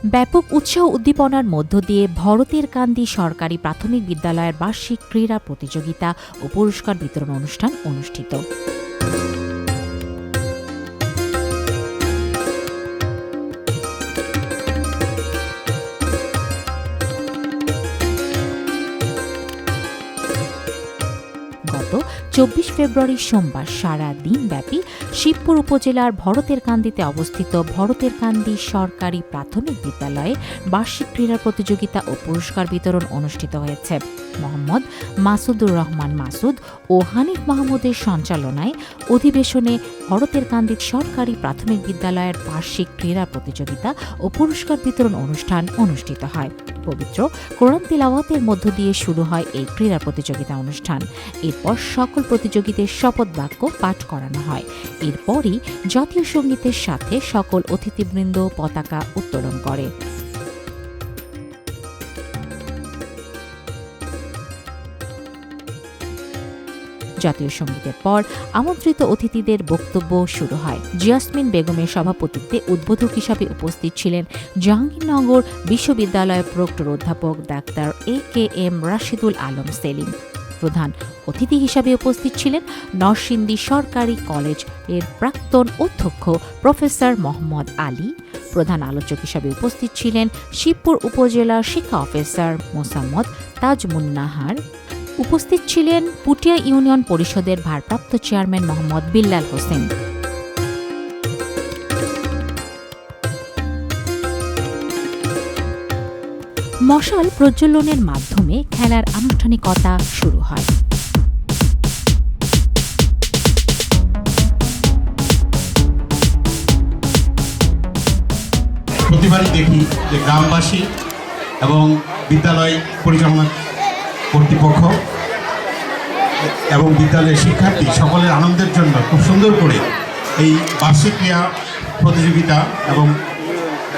ব্যাপক উৎসাহ উদ্দীপনার মধ্য দিয়ে ভরতের কান্দি সরকারি প্রাথমিক বিদ্যালয়ের বার্ষিক ক্রীড়া প্রতিযোগিতা ও পুরস্কার বিতরণ অনুষ্ঠান অনুষ্ঠিত। গত 24 ফেব্রুয়ারি সোমবার সারা দিনব্যাপী শিবপুর উপজেলার ভরতের কান্দিতে অবস্থিত ভরতের কান্দি সরকারি প্রাথমিক বিদ্যালয়ে বার্ষিক ক্রীড়া প্রতিযোগিতা ও পুরস্কার বিতরণ অনুষ্ঠিত হয়েছে। মোহাম্মদ মাসুদুর রহমান মাসুদ ও হানিফ মাহমুদের সঞ্চালনায় অধিবেশনে ভরতের কান্দি সরকারি প্রাথমিক বিদ্যালয়ের বার্ষিক ক্রীড়া প্রতিযোগিতা ও পুরস্কার বিতরণ অনুষ্ঠান অনুষ্ঠিত হয়। পবিত্র কোরআন তিলাওয়াতের মধ্য দিয়ে শুরু হয় এই ক্রীড়া প্রতিযোগিতা অনুষ্ঠান। এরপর সকল প্রতিযোগীদের শপথ বাক্য পাঠ করানো হয়। এরপরই জাতীয় সঙ্গীতের সাথে সকল অতিথিবৃন্দ পতাকা উত্তোলন করে। জাতীয় সঙ্গীতের পর আমন্ত্রিত অতিথিদের বক্তব্য শুরু হয়। জিয়াসমিন বেগমের সভাপতিত্বে উদ্বোধক হিসাবে উপস্থিত ছিলেন জাহাঙ্গীরনগর বিশ্ববিদ্যালয়ের প্রক্টর অধ্যাপক ডাক্তার AKM রাশিদুল আলম সেলিম। প্রধান অতিথি হিসাবে উপস্থিত ছিলেন নরসিংদী সরকারি কলেজ এর প্রাক্তন অধ্যক্ষ প্রফেসর মোহাম্মদ আলী। প্রধান আলোচক হিসাবে উপস্থিত ছিলেন শিবপুর উপজেলার শিক্ষা অফিসার মোসাম্মদ তাজমুন্নাহার। উপস্থিত ছিলেন পুটিয়া ইউনিয়ন পরিষদের ভারপ্রাপ্ত চেয়ারম্যান মোহাম্মদ বিল্লাল হোসেন। মশাল প্রজ্বলনের মাধ্যমে খেলার আনুষ্ঠানিকতা শুরু হয়। প্রতিবারই দেখি যে গ্রামবাসী এবং বিদ্যালয় পরিচালনা কর্তৃপক্ষ এবং বিদ্যালয়ের শিক্ষার্থী সকলের আনন্দের জন্য খুব সুন্দর করে এই বার্ষিক ক্রীড়া প্রতিযোগিতা এবং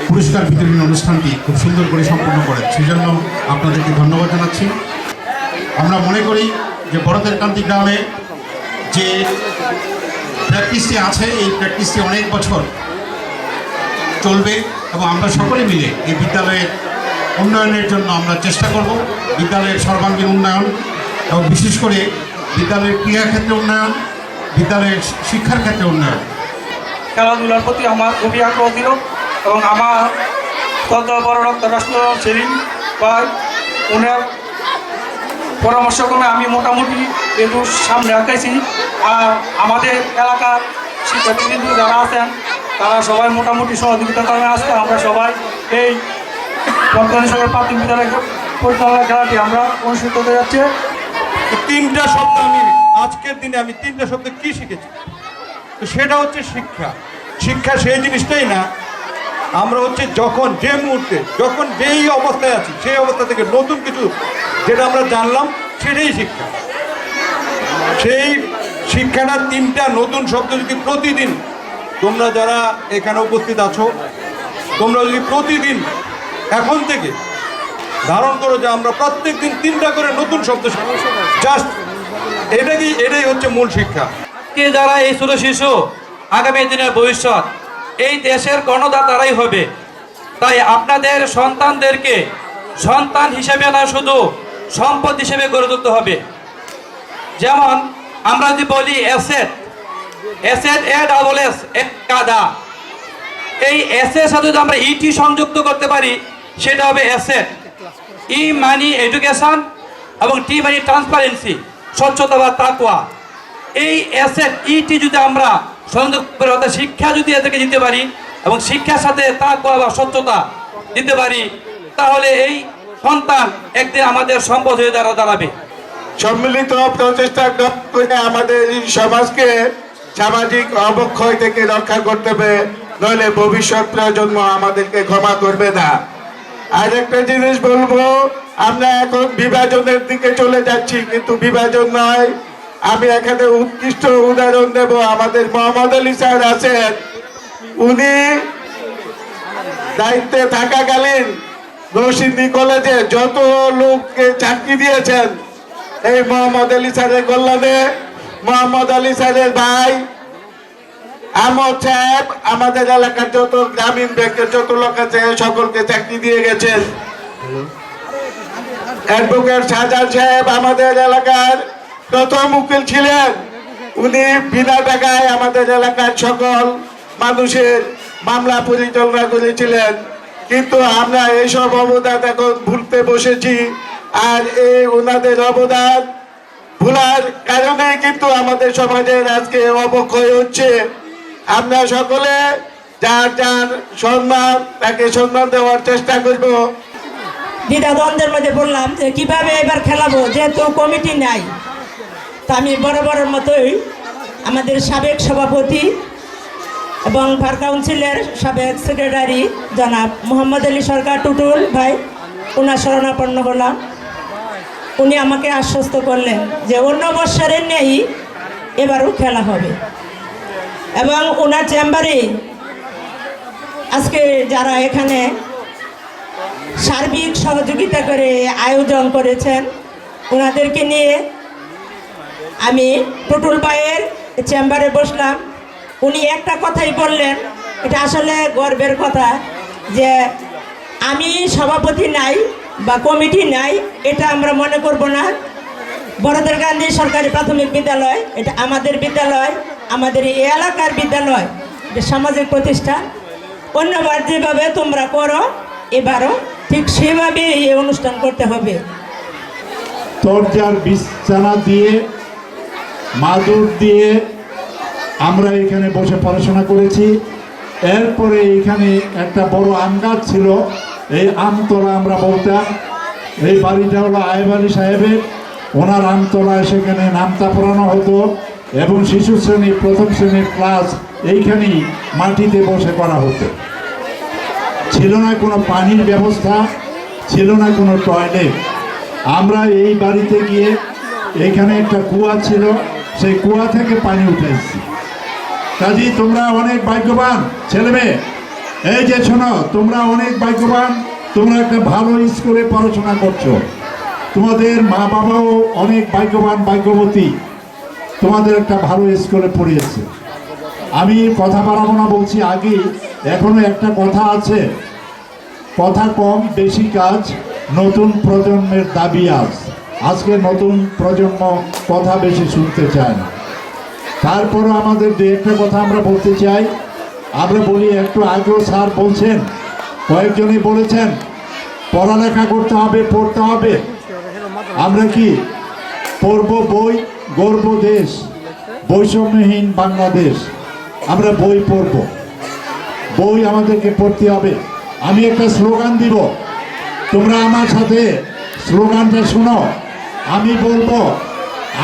পুরস্কার বিতরণ অনুষ্ঠানটি খুব সুন্দর করে সম্পন্ন করেন। সেজন্য আপনাদেরকে ধন্যবাদ জানাচ্ছি। আমরা মনে করি যে ভরতের কান্দি গ্রামে যে প্র্যাকটিসটি আছে এই প্র্যাকটিসটি অনেক বছর চলবে এবং আমরা সকলে মিলে এই বিদ্যালয়ের উন্নয়নের জন্য আমরা চেষ্টা করব। বিদ্যালয়ের সর্বাঙ্গীন উন্নয়ন এবং বিশেষ করে বিদ্যালয়ের ক্রীড়াক্ষেত্রে উন্নয়ন, বিদ্যালয়ের শিক্ষার ক্ষেত্রে উন্নয়ন। খেলাধুলার প্রতি আমার খুবই আগ্রহ ছিল এবং আমার বড় ডক্টর রাশিদুল আলম সেলিম বা ওনার পরামর্শক্রমে আমি মোটামুটি একটু সামনে রাখাইছি। আর আমাদের এলাকার শিক্ষার্থীবৃন্দ যারা আছেন তারা সবাই মোটামুটি সহযোগিতা করেন। আজকে আমরা সবাই এই বর্তমানে সবাই প্রাথমিক বিদ্যালয় পরিচালনা খেলাটি আমরা অনুষ্ঠিত হতে যাচ্ছে। তিনটা শব্দ আজকের দিনে আমি তিনটা শব্দ কি শিখেছি, তো সেটা হচ্ছে শিক্ষা। শিক্ষা সেই জিনিসটাই না, আমরা হচ্ছে যখন যে মুহূর্তে যখন যেই অবস্থায় আছি সেই অবস্থা থেকে নতুন কিছু যেটা আমরা জানলাম সেটাই শিক্ষা। সেই শিক্ষাটা তিনটা নতুন শব্দ যদি প্রতিদিন তোমরা যারা এখানে উপস্থিত আছো তোমরা যদি প্রতিদিন এখন থেকে ধারণ করো যে আমরা প্রত্যেক দিন তিনটা করে নতুন শব্দ জাস্ট এটাই হচ্ছে মূল শিক্ষা। যারা এই ছোট শিশু আগামী দিনের ভবিষ্যৎ, এই দেশের গণদাতারাই হবে। তাই আপনাদের সন্তানদেরকে সন্তান হিসেবে না শুধু সম্পদ হিসেবে গড়ে তুলতে হবে। যেমন আমরা যদি বলি অ্যাসেট কাদা, এই অ্যাসেট সাথে যদি আমরা ইটি সংযুক্ত করতে পারি সেটা হবে অ্যাসেট। ই মানি এডুকেশন এবং টি মানি ট্রান্সপারেন্সি, স্বচ্ছতা বা তাকওয়া। এই অ্যাসেট ইটি যদি আমরা সংযোগ করে অর্থাৎ শিক্ষা যদি এদেরকে দিতে পারি এবং শিক্ষার সাথে তাকওয়া বা স্বচ্ছতা দিতে পারি তাহলে এই সন্তান একদিন আমাদের সম্পদ হয়ে দাঁড়াবে। সম্মিলিত প্রচেষ্টা করে আমাদের এই সমাজকে সামাজিক অবক্ষয় থেকে রক্ষা করতে হবে, নইলে ভবিষ্যৎ প্রজন্ম আমাদেরকে ক্ষমা করবে না। আর একটা জিনিস বলবো, আমরা এখন বিভাজনের দিকে চলে যাচ্ছি, কিন্তু বিভাজন নয়। আমি এখানে উৎকৃষ্ট উদাহরণ দেব। আমাদের মোহাম্মদ আলী স্যার আছেন, উনি দায়িত্বে থাকাকালীন নরসিংদী কলেজে যত লোককে চাকরি দিয়েছেন এই মোহাম্মদ আলী স্যারের কল্যাণে। মোহাম্মদ আলী স্যারের ভাই আহমদ সাহেব আমাদের এলাকার যত গ্রামীণ ব্যাংকের যত লোক আছে সকলকে চাকরি দিয়ে গেছেন। অ্যাডভোকেট শাহজাহান সাহেব আমাদের এলাকার প্রথম উকিল ছিলেন। উনি বিনা টাকায় আমাদের এলাকার সকল মানুষের মামলা পরিচালনা করেছিলেন। কিন্তু আমরা এইসব অবদান এখন ভুলতে বসেছি, আর এই ওনাদের অবদান ভুলার কারণে কিন্তু আমাদের সমাজের আজকে অবক্ষয় হচ্ছে। আমরা সকলে যার যার সম্মান তাকে সম্মান দেওয়ার চেষ্টা করব। দ্বিধাদ্বন্দ্বের মধ্যে বললাম যে কিভাবে এবার খেলাবো, যেহেতু কমিটি নাই। তা আমি বরাবরের মতোই আমাদের সাবেক সভাপতি এবং ভার কাউন্সিলের সাবেক সেক্রেটারি জনাব মোহাম্মদ আলী সরকার টুটুল ভাই, ওনার শরণাপন্ন হলাম। উনি আমাকে আশ্বস্ত করলেন যে অন্য বৎসরের নেই এবারও খেলা হবে, এবং ওনার চেম্বারে আজকে যারা এখানে সার্বিক সহযোগিতা করে আয়োজন করেছেন ওনাদেরকে নিয়ে আমি টুটুল ভাইয়ের চেম্বারে বসলাম। উনি একটা কথাই বললেন, এটা আসলে গর্বের কথা, যে আমি সভাপতি নাই বা কমিটি নাই এটা আমরা মনে করব না। বড়দের গান্ধী সরকারি প্রাথমিক বিদ্যালয় এটা আমাদের বিদ্যালয়, আমাদের এই এলাকার বিদ্যালয়, এটা সামাজিক প্রতিষ্ঠান। অন্যবার যেভাবে তোমরা করো এবারও ঠিক সেভাবে এই অনুষ্ঠান করতে হবে। তরজার বিছানা দিয়ে মাদুর দিয়ে আমরা এখানে বসে পড়াশোনা করেছি। এরপরে এখানে একটা বড় আম গাছ ছিল, এই আমতলা আমরা বলতাম। এই বাড়িটা হলো আয়েব আলী সাহেবের, ওনার আমতলায় সেখানে নামতা পড়ানো হতো এবং শিশু শ্রেণী প্রথম শ্রেণীর ক্লাস এইখানেই মাটিতে বসে করা হতো। ছিল না কোনো পানির ব্যবস্থা, ছিল না কোনো টয়লেট। আমরা এই বাড়িতে গিয়ে এখানে একটা কুয়া ছিল, সেই কুয়া থেকে পানি উঠেছি। কাজেই তোমরা অনেক ভাগ্যবান ছেলেমেয়ে, এই যে শোনো, তোমরা অনেক ভাগ্যবান, তোমরা একটা ভালো স্কুলে পড়াশোনা করছো। তোমাদের মা বাবাও অনেক ভাগ্যবান ভাগ্যবতী, তোমাদের একটা ভালো স্কুলে পড়িয়েছে। আমি কথা বাড়াবো না, বলছি আগে এখনো একটা কথা আছে, কথা কম বেশি কাজ, নতুন প্রজন্মের দাবি আজ। আজকে নতুন প্রজন্ম কথা বেশি শুনতে চায় না। তারপরও আমাদের দু একটা কথা আমরা বলতে চাই। আমরা বলি, একটু আগেও স্যার বলছেন, কয়েকজনই বলেছেন পড়ালেখা করতে হবে, পড়তে হবে। আমরা কি পড়ব বই, গর্ব দেশ, বৈষম্যহীন বাংলাদেশ। আমরা বই পড়ব, বই আমাদেরকে পড়তে হবে। আমি একটা স্লোগান দিব, তোমরা আমার সাথে স্লোগানটা শোনো। আমি বলবো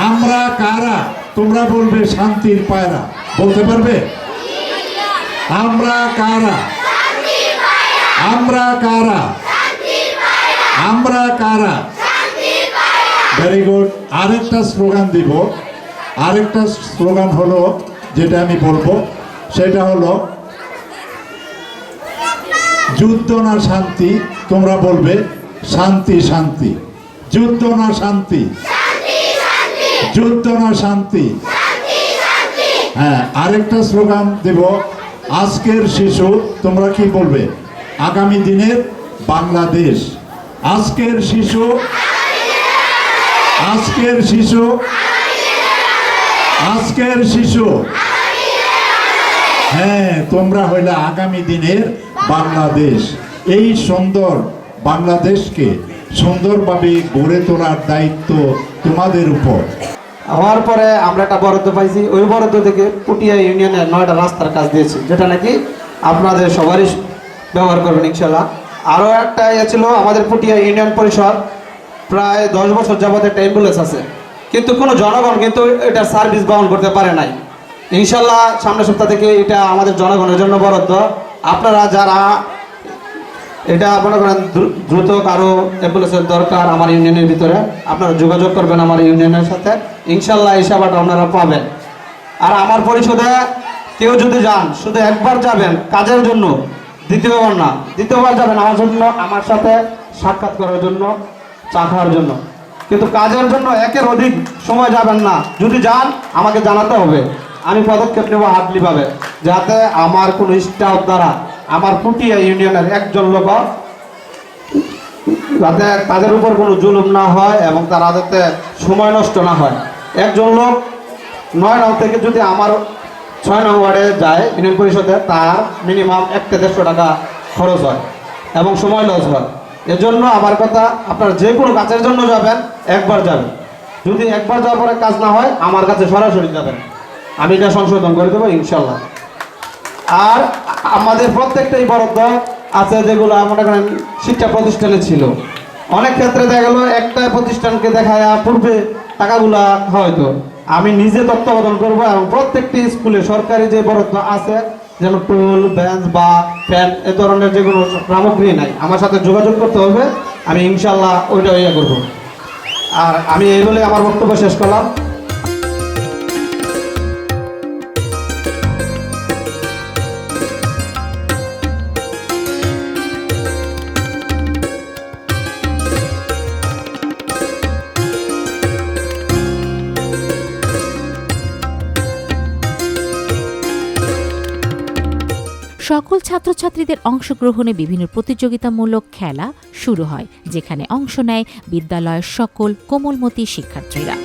আমরা কারা, তোমরা বলবে শান্তির পায়রা। বলতে পারবে? আমরা কারা, আমরা কারা, আমরা কারা। Very good. আরেকটা স্লোগান দিব, আরেকটা স্লোগান হলো যেটা আমি বলবো, সেটা হলো যুদ্ধ না শান্তি। তোমরা বলবে শান্তি শান্তি, যুদ্ধ না শান্তি, যুদ্ধ না শান্তি। হ্যাঁ, আরেকটা স্লোগান দেব, আজকের শিশু। তোমরা কি বলবে? আগামী দিনের বাংলাদেশ। আজকের শিশু, আজকের শিশু, আজকের শিশু। হ্যাঁ, তোমরা হইলে আগামী দিনের বাংলাদেশ। এই সুন্দর বাংলাদেশকে সুন্দরভাবে গড়ে তোলার দায়িত্ব তোমাদের উপর। হওয়ার পরে আমরা একটা বরাদ্দ পাইছি, ওই বরাদ্দ থেকে পুটিয়া ইউনিয়নের 9টা রাস্তার কাজ দিয়েছি, যেটা নাকি আপনাদের সবারই ব্যবহার করবেন ইনশাল্লাহ। আরও একটা ছিল, আমাদের পুটিয়া ইউনিয়ন পরিষদ প্রায় 10 বছর যাবত একটা অ্যাম্বুলেন্স আছে, কিন্তু কোনো জনগণ কিন্তু এটা সার্ভিস বহন করতে পারে নাই। ইনশাল্লাহ সামনের সপ্তাহ থেকে এটা আমাদের জনগণের জন্য বরাদ্দ। আপনারা যারা এটা মনে করেন দ্রুত কারো অ্যাম্বুলেন্সের দরকার আমার ইউনিয়নের ভিতরে, আপনারা যোগাযোগ করবেন আমার ইউনিয়নের সাথে, ইনশাল্লাহ এই সেবাটা আপনারা পাবেন। আর আমার পরিষদে কেউ যদি যান, শুধু একবার যাবেন কাজের জন্য, দ্বিতীয়বার না। দ্বিতীয়বার যাবেন আমার জন্য, আমার সাথে সাক্ষাৎ করার জন্য, চা খাওয়ার জন্য, কিন্তু কাজের জন্য একের অধিক সময় যাবেন না। যদি যান আমাকে জানাতে হবে। আমি পদক্ষেপ নেব হার্ডলিভাবে, যাতে আমার কোনো স্টাফ দ্বারা আমার পুটিয়া ইউনিয়নের একজন লোক যাতে তাদের উপর কোনো জুলুম না হয় এবং তারা যাতে সময় নষ্ট না হয়। একজন লোক 9 নং থেকে যদি আমার 6 নং ওয়ার্ডে যায় ইউনিয়ন পরিষদে, তার মিনিমাম 1-150 টাকা খরচ হয় এবং সময় লস হয়। এজন্য আমার কথা, আপনারা যে কোনো কাজের জন্য যাবেন একবার যাবেন, যদি একবার যাওয়ার পরে কাজ না হয় আমার কাছে সরাসরি যাবেন, আমি এটা সংশোধন করে দেবো ইনশাল্লাহ। আর আমাদের প্রত্যেকটাই বরাদ্দ আছে যেগুলো মনে করেন শিক্ষা প্রতিষ্ঠানে ছিল। অনেক ক্ষেত্রে দেখা গেল একটা প্রতিষ্ঠানকে দেখায় পূর্বে টাকাগুলা হয়তো আমি নিজে তত্ত্বাবধান করবো এবং প্রত্যেকটি স্কুলে সরকারি যে বরাদ্দ আছে, যেমন টুল, বেঞ্চ বা ফ্যান এ ধরনের যেগুলো সামগ্রী নাই, আমার সাথে যোগাযোগ করতে হবে, আমি ইনশাল্লাহ ওইটা ইয়ে করবো। আর আমি এই বলে আমার বক্তব্য শেষ করলাম। সকল ছাত্রছাত্রীদের অংশগ্রহণে বিভিন্ন প্রতিযোগিতামূলক খেলা শুরু হয়, যেখানে অংশ নেয় বিদ্যালয়ের সকল কোমলমতি শিক্ষার্থীরা।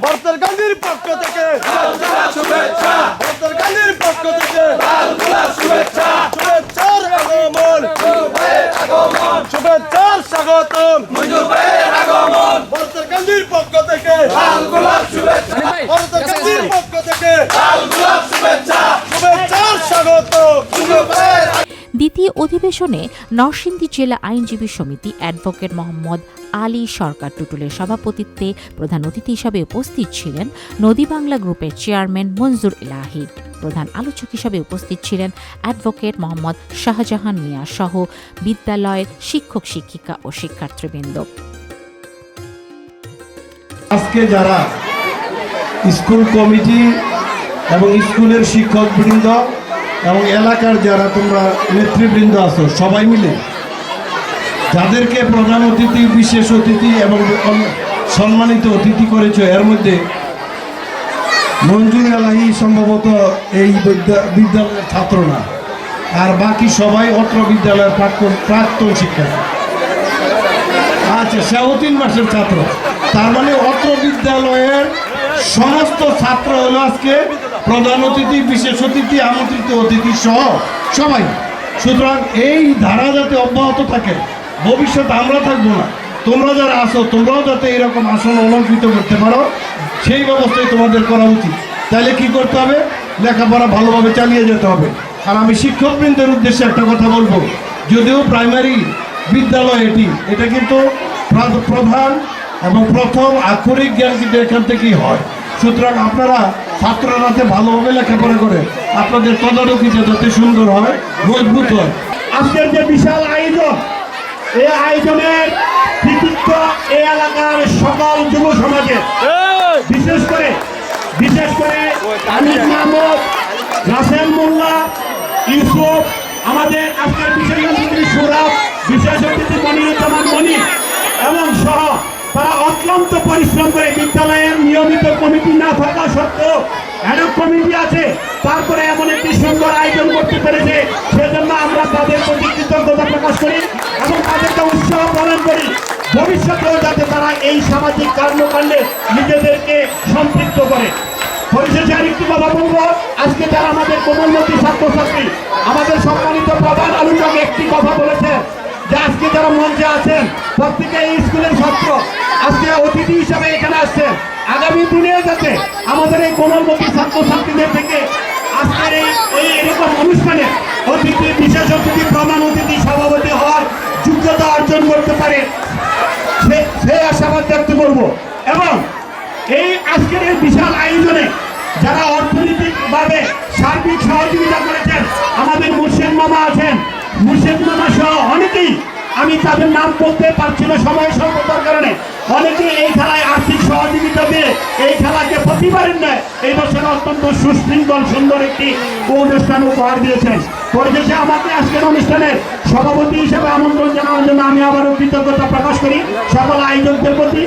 ভারতের গান্ধীর পক্ষ থেকে ভারতের গান্ধীর পক্ষ থেকে শুভেচ্ছার আগমন, শুভেচ্ছার স্বাগতম ভারতের গান্ধীর পক্ষ থেকে, ভারতের গান্ধীর পক্ষ থেকে শুভেচ্ছার স্বাগতম। দ্বিতীয় অধিবেশনে নরসিংদী জেলা আইনজীবী সমিতি অ্যাডভোকেট মোহাম্মদ আলী সরকার টুটুলের সভাপতিত্বে প্রধান অতিথি হিসাবে উপস্থিত ছিলেন নদী বাংলা গ্রুপের চেয়ারম্যান মঞ্জুর ইলাহি। প্রধান আলোচক হিসাবে উপস্থিত ছিলেন অ্যাডভোকেট মোহাম্মদ শাহজাহান মিয়া সহ বিদ্যালয়ের শিক্ষক শিক্ষিকা ও শিক্ষার্থীবৃন্দ। আজকে যারা স্কুল কমিটি এবং স্কুলের শিক্ষকবৃন্দ এবং এলাকার যারা তোমরা নেতৃবৃন্দ আছো, সবাই মিলে যাদেরকে প্রধান অতিথি, বিশেষ অতিথি এবং সম্মানিত অতিথি করেছো, এর মধ্যে মঞ্জুর এলাহি সম্ভবত এই বিদ্যালয়ের ছাত্র না, আর বাকি সবাই অত্র বিদ্যালয়ের প্রাক্তন শিক্ষার্থী। আচ্ছা, সেও 3 মাসের ছাত্র, তার মানে অত্র বিদ্যালয়ের সমস্ত ছাত্র হলো আজকে প্রধান অতিথি, বিশেষ অতিথি, আমন্ত্রিত অতিথি সহ সবাই। সুতরাং এই ধারা যাতে অব্যাহত থাকে, ভবিষ্যতে আমরা থাকবো না, তোমরা যারা আসো তোমরাও যাতে এরকম আসন অলঙ্কৃত করতে পারো, সেই ব্যবস্থাই তোমাদের করা উচিত। তাহলে কি করতে হবে? লেখাপড়া ভালোভাবে চালিয়ে যেতে হবে। আর আমি শিক্ষকবৃন্দের উদ্দেশ্যে একটা কথা বলবো, যদিও প্রাইমারি বিদ্যালয় এটা কিন্তু প্রধান এবং প্রথম আক্ষরিক জ্ঞান কিন্তু এখান থেকেই হয়। সুতরাং আপনারা ছাত্ররা যাতে ভালোভাবে লেখাপড়া করে, আপনাদের তদারকিটা যাতে সুন্দর হয়, মজবুত হয়। আজকের যে বিশাল আয়োজন, এই আয়োজনের কৃতিত্ব এই এলাকার সকল যুব সমাজের, বিশেষ করে আমির মাহমুদ, রাসেল মোল্লা, ইউসুফ, আমাদের আজকের বিশেষ অতিথি সুরাব, বিশেষ অতিথি মনিরুজ্জামান মনির এবং সহ তারা অক্লান্ত পরিশ্রম করে বিদ্যালয়ের নিয়মিত কমিটি না থাকা সত্ত্বেও অ্যাডক কমিটি আছে, তারপরে এমন একটি সুন্দর আয়োজন করতে পেরেছে। সেজন্য আমরা তাদের প্রতি কৃতজ্ঞতা প্রকাশ করি এবং তাদেরকে উৎসাহ প্রদান করি, ভবিষ্যতেও যাতে তারা এই সামাজিক কর্মকাণ্ডে নিজেদেরকে সম্পৃক্ত করে। পরিশেষে আরেকটি কথা বলবো, আজকে যারা আমাদের কোমলমতি ছাত্রছাত্রী, আমাদের সম্মানিত প্রধান আলোচক একটি কথা বলেছেন যে আজকে যারা মঞ্চে আছেন প্রত্যেকে এই স্কুলের ছাত্র। আজকে অতিথি হিসাবে এখানে আসছেন, আগামী দিনে যাতে আমাদের এই কোমলমতি ছাত্রছাত্রীদের থেকে আজকের এই এরকম অনুষ্ঠানে অতিথি, বিশেষ অতিথি, প্রধান অতিথি, সভাপতি হওয়ার যোগ্যতা অর্জন করতে পারে সেই আশাবাদ ব্যক্ত করব। এবং এই আজকের এই বিশাল আয়োজনে যারা অর্থনৈতিকভাবে সার্বিক সহযোগিতা করেছেন, আমাদের মুর্শেদ মামা আছেন, মুর্শেদ মামা সহ অনেকেই, আমি তাদের নাম বলতে পারছি না সময় স্বল্পতার কারণে, অনেকে এই খেলায় আর্থিক সহযোগিতা দিয়ে এই খেলাকে প্রতিবারের নয় এই বছর অত্যন্ত সুশৃঙ্খল সুন্দর একটি অনুষ্ঠান উপহার দিয়েছেন। পরিশেষে আমাকে আজকের অনুষ্ঠানের সভাপতি হিসেবে আমন্ত্রণ জানানোর জন্য আমি আবারও কৃতজ্ঞতা প্রকাশ করি সকল আয়োজকদের প্রতি।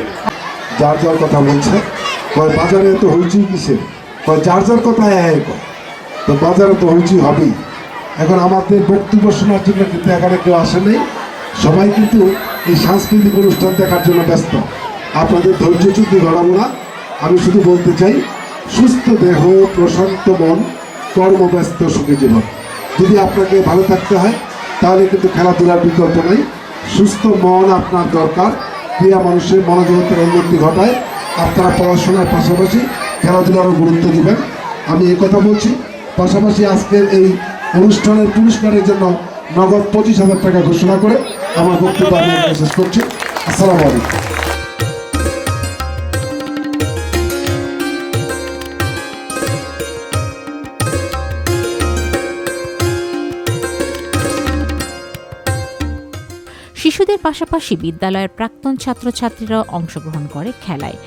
যার যার কথা বলছে, কয় বাজারে তো হইচই কিসে, কয় যার যার কথা কয়, তো বাজারে তো হইচই হবেই। এখন আমাদের বক্তব্য শোনার জন্য কিন্তু এখানে কেউ আসে নেই, সবাই কিন্তু এই সাংস্কৃতিক অনুষ্ঠান দেখার জন্য ব্যস্ত। আপনাদের ধৈর্যচ্যুতি ঘটাবো না, আমি শুধু বলতে চাই, সুস্থ দেহ, প্রশান্ত মন, কর্মব্যস্ত সুখী জীবন। যদি আপনাকে ভালো থাকতে হয় তাহলে কিন্তু খেলাধুলার বিকল্প নেই। সুস্থ মন আপনার দরকার, ক্রিয়া মানুষের মনোজগতের উন্নতি ঘটায়। আপনারা পড়াশোনার পাশাপাশি খেলাধুলারও গুরুত্ব দিবেন, আমি এই কথা বলছি। পাশাপাশি আজকের এই অনুষ্ঠানের পুরস্কারের জন্য নগদ 25,000 টাকা ঘোষণা করে আমার বক্তব্য আমি শেষ করছি। আসসালামু আলাইকুম। শিশুদের পাশাপাশি বিদ্যালয়ের প্রাক্তন ছাত্রছাত্রীরাও অংশগ্রহণ করে খেলায়।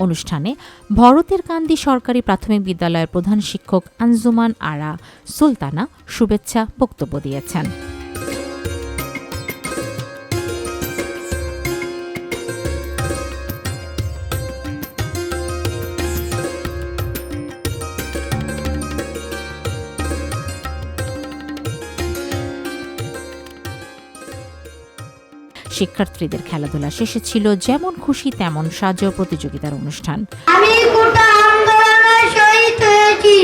অনুষ্ঠানে ভরতের কান্দি সরকারি প্রাথমিক বিদ্যালয়ের প্রধান শিক্ষক আঞ্জুমান আরা সুলতানা শুভেচ্ছা বক্তব্য দিয়েছেন। শিক্ষার্থীদের খেলাধুলা শেষে ছিল যেমন খুশি তেমন সাজো প্রতিযোগিতার অনুষ্ঠান। আমি কোটা আন্দোলনে শহীদ হয়েছি,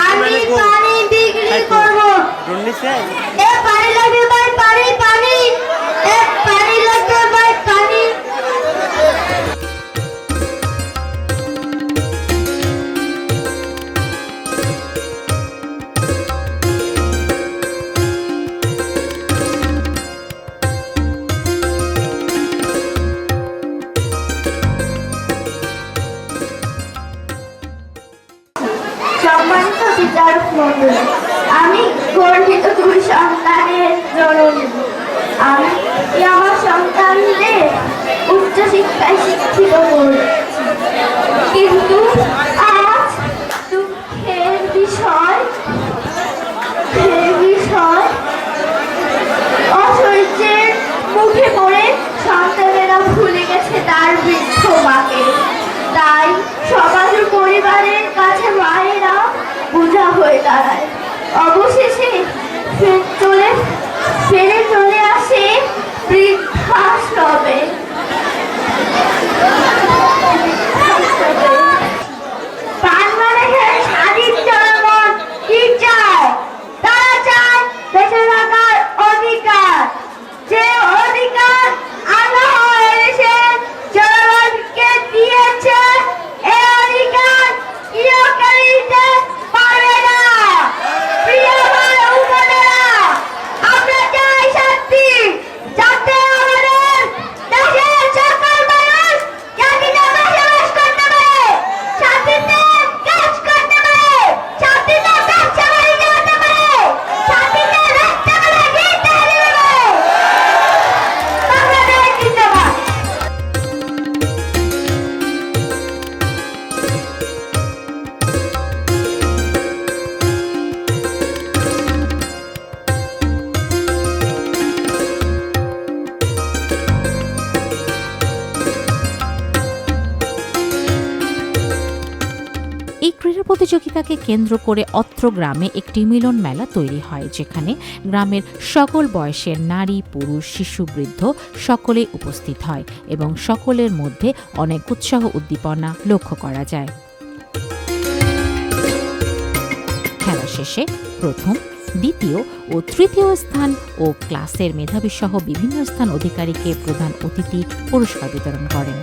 আমি পানি বিক্রি করব, এ পানি লাগবে ভাই, পানি পানি, এ পানি লাগবে ভাই, পানি। সম্মানিত বিচারক মণ্ডলী, আমি গর্বিত দুই সন্তানের জননী। আমি আমার সন্তানদের উচ্চশিক্ষায় শিক্ষিত করেছি, কিন্তু আজ দুঃখের বিষয় অসহ্যের মুখে পড়ে সন্তানেরা ভুলে গেছে তার বৃদ্ধ মাকে। তাই সমাজ ও পরিবারের কাছে মায়েরা বোঝা হয়ে দাঁড়ায়। অবশেষে ফিরে চলে আসে বৃদ্ধাশ্রমে। স্বাধীন জনগণ কি চায়? তারা চায় বেঁচে থাকার অধিকার, যে অধিকার আল্লাহ এসে জনগণকে দিয়েছে। এই অধিকার চিরকালই দিতে পারবে না। প্রিয় ভাই ও বোনেরা, আমরা চাই শান্তি, যাতে আমাদের দেশের সকল মানুষ শান্তিতে বসবাস করতে পারে, শান্তিতে কাজ করতে পারে, শান্তিতে ব্যবসা বাণিজ্য করতে পারে, শান্তিতে রাস্তাঘাটে যেতে পারে। বাংলাদেশ জিন্দাবাদ। এই ক্রীড়া প্রতিযোগিতাকে কেন্দ্র করে অত্র গ্রামে একটি মিলন মেলা তৈরি হয়, যেখানে গ্রামের সকল বয়সের নারী, পুরুষ, শিশু, বৃদ্ধ সকলেই উপস্থিত হয় এবং সকলের মধ্যে অনেক উৎসাহ উদ্দীপনা লক্ষ্য করা যায়। খেলা শেষে প্রথম, দ্বিতীয় ও তৃতীয় স্থান ও ক্লাসের মেধাবী সহ বিভিন্ন স্থান অধিকারীকে প্রধান অতিথি পুরস্কার বিতরণ করেন।